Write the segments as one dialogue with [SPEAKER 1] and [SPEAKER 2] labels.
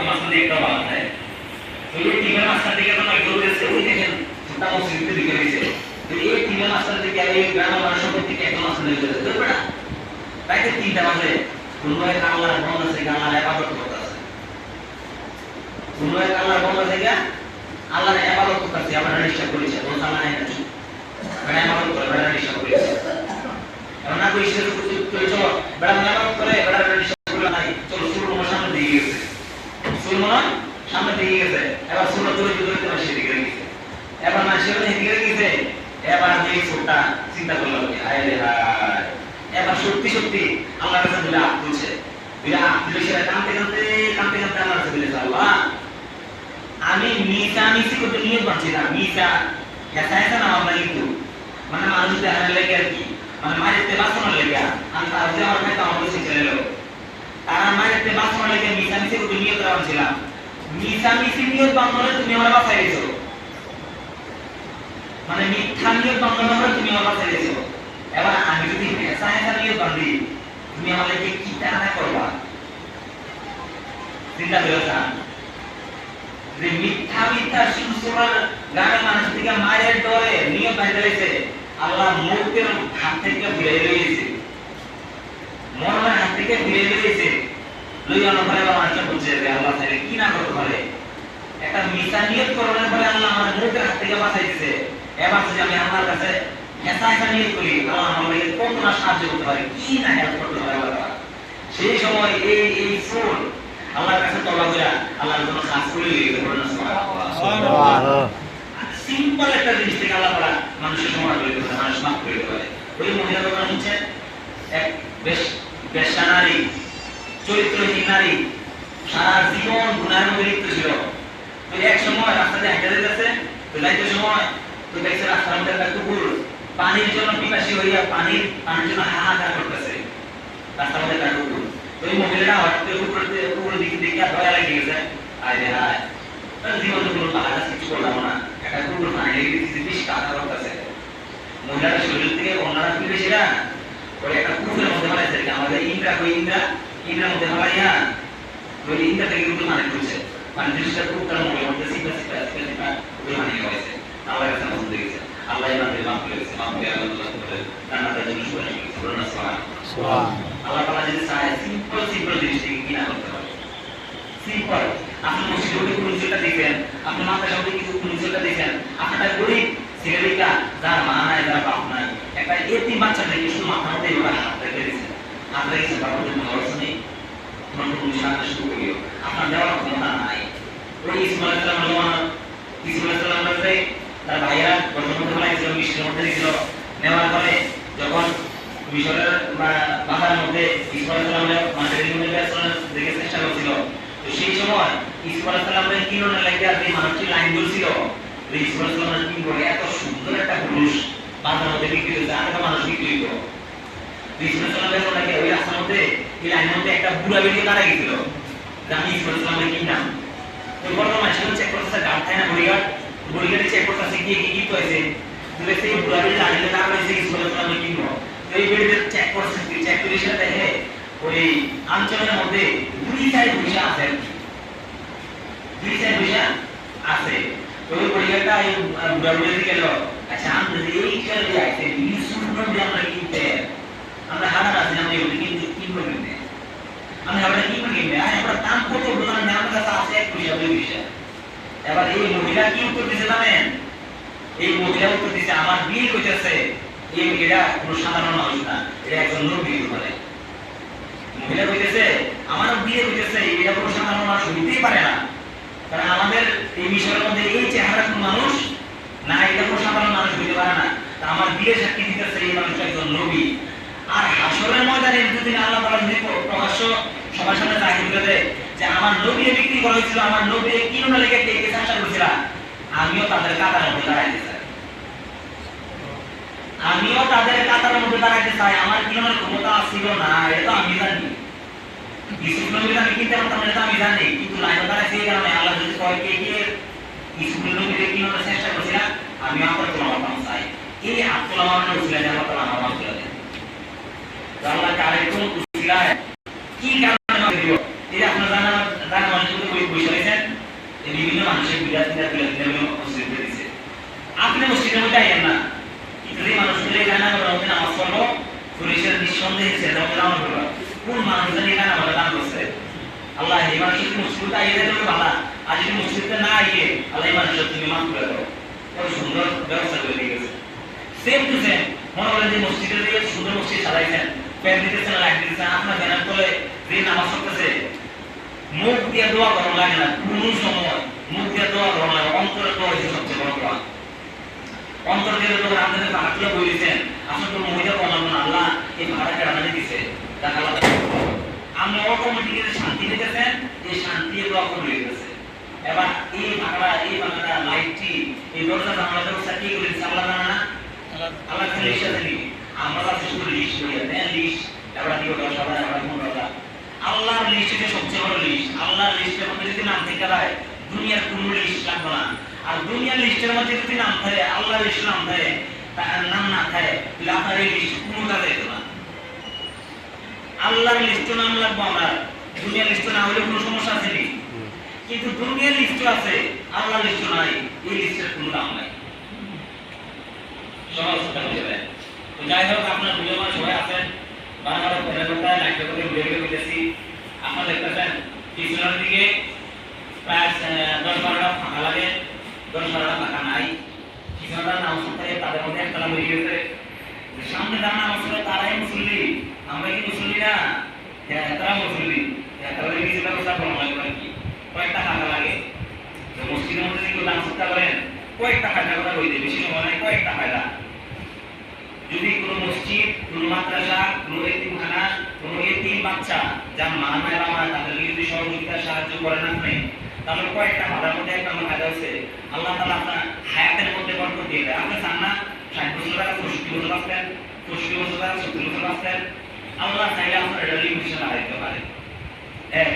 [SPEAKER 1] মাঝখানে একটা বাধা দেয়। তো এই টিমের মাঝখান থেকে যখন একটু গেছে ওই দেখেন ছোট্ট মসজিদে ঢুকে গেছে। তো এই টিমের মাঝখান থেকে এই গ্রামের মানুষের থেকে একটা মাঝখানে ঢুকে গেছে। ধরবে না? রাইতে 3টা বাজে কোনো এক আল্লাহর বন্ধ আছে আল্লাহর ইবাদত করতেছে। কোনো এক আল্লাহর বন্ধ থেকে আল্লাহর ইবাদত করতেছে, আমরা ডিস্টার্ব করেছে। বলতে আমরা নাই না। বেড়া ইবাদত করে বেড়া ডিস্টার্ব করেছে। এখন না কই সে তো চলো বেড়া ইবাদত করে বেড়া ডিস্টার্ব করলে নাই। চলো সুরমা সামনে দিয়ে গেছে। সুরমা সামনে দিয়ে গেছে। এবার সুরমা দৌড়ে দৌড়ে তোমার সেদিকে গেছে। এবার না সেদিকে এদিকে গেছে। এবার এই ছোটটা চিন্তা করলো হায় রে হায়। এবার সত্যি সত্যি আল্লাহর কাছে দিলে হাত তুলছে। দিলে হাত তুলে সেটা কাঁদতে কাঁদতে কাঁদতে কাঁদতে আল্লাহর কাছে দিলেছে, আল্লাহ আমি মিশা মিশি করতে নিয়ে পারছি না। মিশা এসা এসা না আমরা কিন্তু মানে মানুষ দেখানোর লেগে আর কি, মানে মারিতে বাঁচানোর লেগে আমি তার যে আমার ভাই তো আমার কাছে চলে এলো। তারা মারিতে বাঁচানোর লেগে মিশা মিশি করতে নিয়ে পারছিলাম। মিশা মিশি নিয়ত বাঁধানো তুমি আমার বাঁচাই গেছো, মানে মিথ্যা নিয়ত বাঁধানো করে তুমি আমার বাঁচাই গেছো। এবার আমি যদি এসা এসা নিয়ত বাঁধি তুমি আমাদেরকে কি টানা করবা? চিন্তা করে যে মিথ্যা মিথ্যা সুসুরার গ্রামের মানুষ থেকে মায়ের ডরে নিয়ত বাঁধতে গেছে। আল্লাহ মুখের হাত থেকে ফিরে লইছে, মরণের হাত থেকে ফিরে লইছে। লইয়া নভরে মানুষটা বলছে যে আল্লাহ তাহলে কি না করতে পারে? একটা মিথ্যা নিয়ত করার পরে আল্লাহ আমার মুখের হাত থেকে বাঁচাইছে। এবার যদি আমি আল্লাহর কাছে এসা এসা নিয়ত করি আল্লাহ আমাকে কত না সাহায্য করতে পারে, কি না হেল্প করতে পারে আল্লাহ। সেই সময় এই ফুল আল্লাহর কাছে তওবা করে আল্লাহর জন্য কাজ করে দিতে পারে না। সুবহানাল্লাহ। সিম্পল একটা জিনিস থেকে আল্লাহ তাআলা মানুষের সমাজ করে দিতে পারে, মানুষ মাফ করে দিতে পারে। ওই মহিলা দোকান হচ্ছে এক বেশ্যা নারী, চরিত্রহীন নারী, সারা জীবন গুনাহের মধ্যে লিপ্ত ছিল। তো এক সময় রাস্তা দিয়ে হেঁটে যেতেছে, তো যাইতে সময় তো দেখছে রাস্তার মধ্যে একটা কুকুর পানির জন্য পিপাসী হইয়া পানির জন্য হাহাকার করতেছে। রাস্তার মধ্যে একটা কুকুর, ওই মহিলাটা হঠাৎ কুকুরের দিকে দেখে ভয় লেগে গেছে। আরে হায়, জীবন তো কোনো পালা গাছ কিছু করলাম না, একটা কুকুর পানি লেগে দিচ্ছে, বেশি কাঁদা করতেছে। মহিলাটা শরীর থেকে অন্যরা খুলে বেশিরা ওই একটা কুকুরের মধ্যে মারাইছে। আমাদের ইন্দ্রা কই ইন্দ্রার মধ্যে মারাইয়া ওই ইন্দ্রা থেকে কুকুর পানি করছে। পানি জিনিসটা কুকুরের মধ্যে সিপা সিপা সিপা সিপা ওই পানি খাওয়াইছে। আল্লাহর কাছে পছন্দ গেছে, আল্লাহ আমাদের মাফ করেছে, মাফ করে আল্লাহ রান্নাটা জন্য শুরু হয়ে গেছে। বলুন না সুবহান। আল্লাহ তাআলা যদি চায় সিম্পল জিনিস থেকে কি না করতে পারে? সিম্পল। আপনি মসজিদে কোন জিনিসটা দেখেন, আপনি মাথায় সামনে কিছু কোন জিনিসটা দেখেন, আপনারা গরিব ছেলেটা যার মা নাই যার বাপ নাই, একটা এতিম বাচ্চাকে শুধু মাথার মধ্যে এবার হাত রেখে দিয়েছে। হাত রেখেছে বাবার জন্য খরচ নেই, তোমার কোনো সাহায্য শুরু করিও, আপনার দেওয়ার ক্ষমতা নাই। ওই ইসমাইল ইসলামের তার ভাইয়েরা গর্তের মধ্যে ফেলাইছিল, মিষ্টির মধ্যে দিয়েছিল। নেওয়ার পরে যখন মিশরের বাবার মধ্যে ইসমাইল ইসলামের মাটির মধ্যে দেখে চেষ্টা করছিল, তো সেই সময় ইসমাইল ইসলামের কিনোর লেগে আর এই মানুষটি লাইন ধরছিল। ইসমাইল ইসলামের কি করে এত সুন্দর একটা পুরুষ বাজার মধ্যে বিক্রি হয়েছে, আর একটা মানুষ বিক্রি হইতো। ইসমাইল ইসলামের ওনাকে ওই রাস্তার মধ্যে এই লাইনের মধ্যে একটা বুড়া বেরিয়ে দাঁড়ায় গেছিল যে আমি ইসমাইল ইসলামের কিনলাম। তো বর্তমানে সেখানে চেক করতেছে, গার্ড থাকে না বডিগার্ড, বডিগার্ডে চেক করতেছে কি কি হয়েছে। সেই বুড়া বেরিয়ে দাঁড়িয়ে দাঁড়াইছে ইসমাইল ইসলামের কিনবো। তো এই বেরিয়ে চেক করছে, চেক করে সেটা দেখে ওই অঞ্চলের মধ্যে দুই সাইড পয়সা আছে, দুই সাইড পয়সা আছে। তো ওই বডিগার্ডটা এই বুড়া বেরিয়ে গেল, আচ্ছা আমরা এই খেলে যাইতে ইসুর দিয়ে আমরা কিনতে আমরা হারার আছে, আমরা এগুলো কিন্তু কিনবো কিনতে আমরা আমরা কিনবো কিনতে আর আমরা দাম কত দোকানের দাম কাছে আছে 1 পয়সা 2 পয়সা। এবার এই মহিলা কি উত্তর দিছে জানেন? এই মহিলা উত্তর দিছে আমার বিয়ে হইতেছে। এই মেয়েটা কোনো সাধারণ মানুষ না, এটা একজন নবী হতে পারে। মহিলা কইতেছে আমার বিয়ে হইতেছে, এটা কোনো সাধারণ মানুষ হইতেই পারে না, কারণ আমাদের এই মিশরের মধ্যে এই চেহারা কোনো মানুষ না, এটা কোনো সাধারণ মানুষ হইতে পারে না। তা আমার বিয়ে সাক্ষী দিতেছে এই মানুষটা একজন নবী। আর হাসরের ময়দানে যদি আল্লাহ তাআলা যদি প্রকাশ্য সবার সামনে জাহির করে দেয় যে আমার নবী বিক্রি করা হয়েছিল, আমার নবী কিনোনা লেগে কে চেষ্টা করেছিল, আমিও তাদের কাতারের মধ্যে দাঁড়াইতে চাই, আমিও তাদের কাতারের মধ্যে দাঁড়াইতে চাই। আমার কিনোনার ক্ষমতা ছিল না, এটা তো আমি জানি। ইউসুফ নবীর আমি কিনতে পারতাম, এটা আমি জানি, কিন্তু লাইনে দাঁড়াইছে এই কারণে আল্লাহ যদি কয় কে কে ইউসুফ নবীর কিনোনার চেষ্টা করেছিলাম, আমি আপনার তোলা মারতাম চাই। এই হাত তোলা মারানোর উচিলায় আল্লাহ তাআলা আমার মাফ করে দেন। আল্লাহ কারে কোন উচিলায় কি কারণে দিব, এই আপনার জানা মানুষের বই মানুষের বিরাট মসজিদ দিয়েছে। আপনি মসজিদের মধ্যে আইয়েন না, কিন্তু যে মানুষগুলো এখানে আমাদের নামাজ পড়লো পুলিশের নিঃসন্দেহে সেটা আমাদের নামাজ পড়লো, কোন মানুষজন এখানে আমাদের দান করছে? আল্লাহ এই মানুষের মসজিদে আইয়ে দেবে ভালো, আর যদি মসজিদে না আইয়ে আল্লাহ এই মানুষের তুমি মাফ করে দাও। কত সুন্দর ব্যবস্থা করে দিয়ে গেছে। সেম টু সেম মনে করেন যে মসজিদের দিকে সুন্দর মসজিদ সাজাইছেন, ফ্যান দিতেছেন, লাইট দিতেছেন, আপনার ফ্যানের তলে যে নামাজ পড়তেছে মুখ দিয়ে দোয়া করানো লাগে না, কোন সময় মুখ দিয়ে দোয়া করানো লাগে, অন্তরে দোয়া হচ্ছে সবচেয়ে বড় দোয়া। অন্তর দিয়ে দোয়া আপনাদের ভাড়াগুলো বলেছেন, আপনার কোনো মহিলা কমাবো না, আল্লাহ এই ভাড়াকে রান্না দিতেছে দেখা আমরা অটোমেটিক্যালি শান্তি পেতেছেন, এই শান্তি দোয়া করে গেছে। এবার এই ভাড়া লাইটটি এই দরজা জানালা ব্যবস্থা কি করে দিচ্ছে আল্লাহ জানা না, আল্লাহ লিস্ট আছে নি, আমরা শুধু লিস্ট করি দেন লিস্ট, এবার কি ওটা সবাই আমরা কোন কথা আল্লাহর লিস্টে সবচেয়ে বড় লিস্ট। আল্লাহর লিস্টের মধ্যে যদি নাম থেকে যায় দুনিয়ার কোনো লিস্ট লাগবে না, আর দুনিয়ার লিস্টের মধ্যে যদি নাম থাকে আল্লাহর লিস্টে নাম থাকে, তার নাম না থাকে তাহলে আপনার এই লিস্ট কোনো কাজে যেত না। আল্লাহর লিস্টে নাম লাগবে আমার, দুনিয়ার লিস্টে না হলে কোনো সমস্যা আছে নি, কিন্তু দুনিয়ার লিস্ট আছে আল্লাহর লিস্ট নাই, এই লিস্টের কোনো দাম নাই। সহজ কথা বুঝে যায়। তো যাই হোক আপনার ভিডিও মানে সবাই আছেন, বারবার পরে কথা লাইক করে ভিডিও দিতেছি। আপনারা দেখতেছেন পিছনের দিকে প্রায় 10-12টা ফাঁকা লাগে, 10-12টা ফাঁকা নাই। পিছনটা নামাজ পড়ে তাদের মধ্যে একটা হয়ে গেছে, সামনে যারা নামাজ পড়ে তারাই মুসল্লি, আমরা কি মুসল্লি না? তারা মুসল্লি, তারা কিছু ব্যবস্থা করা লাগবে আর কি, কয়েকটা ফাঁকা লাগে। তো মসজিদের মধ্যে যদি নামাজ পড়তে পারেন কয়েকটা ফায়দা কথা বলতে বেশি সময় নাই, কয়েকটা ফায়দা। যদি কোনো মসজিদ, কোনো মাদ্রাসা, কোনো এতিমখানা, কোনো এতিম বাচ্চা যার মা নাই বাবা তাদেরকে যদি সহযোগিতা সাহায্য করেন আপনি, তাহলে কয়েকটা ফায়দার মধ্যে একটা আমার ফায়দা হচ্ছে আল্লাহ তাআলা আপনার হায়াতের মধ্যে বরকত দিয়ে দেয়। আপনি চান না 60 বছর আগে 65 বছর বাঁচতেন, 65 বছর আগে 70 বছর বাঁচতেন, আল্লাহ চাইলে আপনার এটা লিমিটেশন হারাইতে পারে। এক,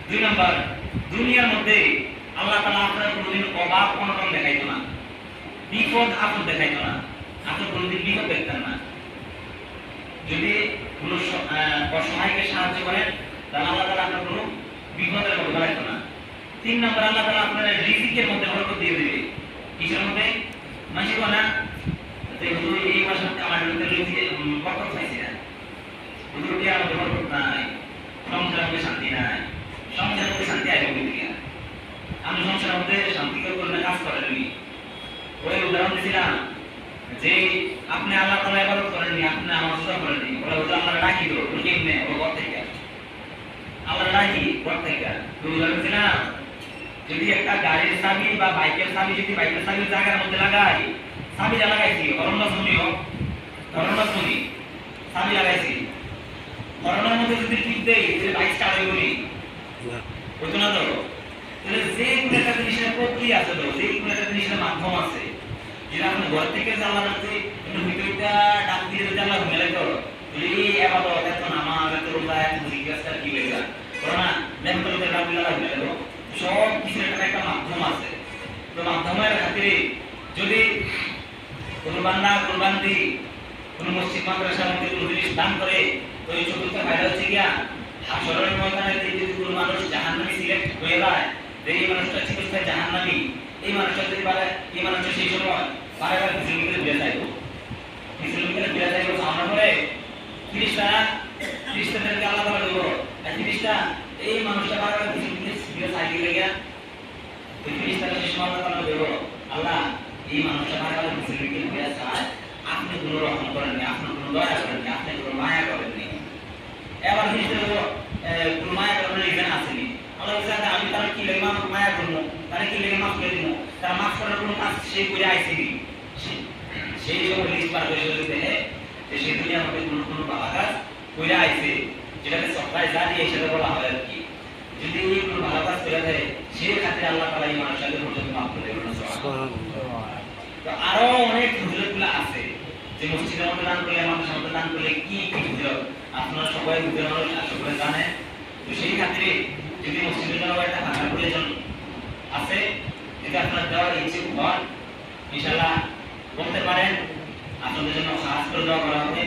[SPEAKER 1] 2 নম্বর, দুনিয়ার মধ্যে আল্লাহ তাআলা আপনার কোনোদিন অভাব অনটন দেখাইতো না, বিপদ আপদ দেখাইতো না, আপনি কোনোদিন বিপদ দেখতেন না। যদি কোনো অসহায়কে সাহায্য করেন তাহলে আল্লাহ তাআলা আপনার কোনো বিপদের মধ্যে ফেলাইতো না। 3 নম্বর, আল্লাহ তাআলা আপনার রিজিকের মধ্যে বরকত দিয়ে দিবে। কিসের মধ্যে? মাসে বলা যে হুজুর এই মাসে আমার রিজিকে বরকত পাইছি না, হুজুর কি আমার বরকত নাই, সংসারের মধ্যে শান্তি নাই, সংসারের মধ্যে শান্তি আসবে কোথা থেকে? আমি সংসারের মধ্যে শান্তিকর করলে কাজ করেননি। ওই উদাহরণ দিয়েছিলাম যে আপনি আল্লাহ তাআলা ইবাদত করেননি, আপনি নামাজ রোজা করেননি, বলে হুজুর আমরা ডাকি তো কেমনে ও ঘর থেকে আমরা ডাকি ঘর থেকে। উদাহরণ দিয়েছিলাম যদি একটা গাড়ির চাবি বা বাইকের চাবি যদি বাইকের চাবির জায়গার মধ্যে লাগাই, চাবিটা লাগাইছি হরণবাস মুনি চাবি লাগাইছি, হরণের মধ্যে যদি টিপ দেই তাহলে বাইক স্টার্ট হইব নি? হইতো না তো। তাহলে যে কোনো একটা জিনিসের প্রক্রিয়া আছে, তো যে কোনো একটা জিনিসের মাধ্যম আছে, যেটা আপনি ঘর থেকে জানলা রাখতে একটু ভিতরটা ডাক দিয়ে জানলা ঘুমেলে তো এই এবাদত এত নামাজ এত রোজা এত জিজ্ঞাসা কি হয়ে যায় না, দেখো তো ডাক দিলে ঘুমেলে তো সব কিছু একটা মাধ্যম আছে। তো মাধ্যমের খাতিরে যদি কোনো বান্দা কোনো বান্দি কোনো মসজিদ মাদ্রাসার মধ্যে কোনো জিনিস দান করে, তো এই চতুর্থ ফায়দা হচ্ছে গিয়া হাসরের ময়দানে যদি কোনো মানুষ জাহান্নামী সিলেক্ট হয়ে যায়, এই মানুষটা ছিল জাহান্নামী, এই মানুষটা যদি পারে এই মানুষটা সেই সময় বারে ফিজিক্যালি বেড়ে যাইব, ফিজিক্যালি বেড়ে যাইব সামনে করে 30টাদেরকে আলাদা করে দেবো, আর 30টা এই মানুষটা বারে ফিজিক্যালি সাইকেল লেগে ওই 30টাকে শেষ মাত্রা তারা দেবো আল্লাহ এই মানুষটা বারে ফিজিক্যালি বেড়ে যায়, আপনি কোনো রকম করেননি, আপনি কোনো দয়া করেননি, আপনি কোনো মায়া করেননি। এবার জিনিসটা দেবো কোনো মায়া করার রিজন আসেনি, আল্লাহ বলছে আমি তারা কি লেগে মায়া করবো, তারা কি লেগে মাফ করে দিব, তারা মাফ করার কোনো কাজ সে করে আইসিনি, সেই সব লিস্ট পার করে দিতে সেই দুনিয়ার মধ্যে কোনো কোনো ভালো কাজ করে আইসে, যেটাকে সপ্তাহে যা দিয়ে সেটা বলা হয় আর কি। যদি কোনো ভালো কাজ করে দেয় সেই খাতিরে আল্লাহ তাআলা এই মানুষটাকে পর্যন্ত মাফ করে দেবেন। তো আরো অনেক ফজিলতগুলো আছে যে মসজিদের মধ্যে দান করলে, মাদ্রাসার মধ্যে দান করলে কি কি ফজিলত আপনারা সবাই বুঝতে মানুষ আসলে জানেন। তো সেই খাতিরে যদি মসজিদের জন্য একটা ভাষার প্রয়োজন আছে, যদি আপনার দেওয়ার ইচ্ছে হন ইনশাআল্লাহ বলতে পারেন, আপনাদের জন্য সাহায্য করে দেওয়া করা হবে।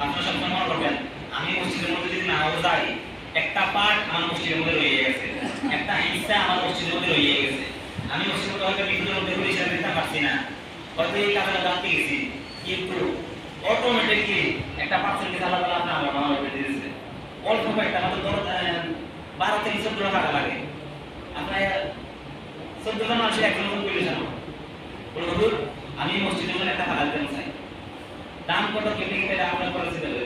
[SPEAKER 1] আপনারা সবসময় মনে করবেন আমি মসজিদের মধ্যে যদি নাও যাই, একটা পার্ট আমার মসজিদের মধ্যে রয়ে গেছে, একটা হিস্সা আমার মসজিদের মধ্যে রয়ে গেছে, আমি মসজিদে হয়তো বিদ্যুতের মধ্যে ঘুরে সেটা দিতে পারছি না, হয়তো এই কাজটা জানতে গেছি, কিন্তু অটোমেটিকলি একটা পার্সেন্টেজ আলাদা আলাদা আপনার আমার মামা বেড়ে দিয়েছে। অল্প কয়েকটা মাত্র 12 থেকে 14 টাকা লাগে। আপনার 14 জন মানুষের একজন মতো বলে যান, বলে হুজুর আমি মসজিদের জন্য একটা হালাল দেন চাই, দাম কত কেটে কেটে আপনার খরচ দিতে হবে,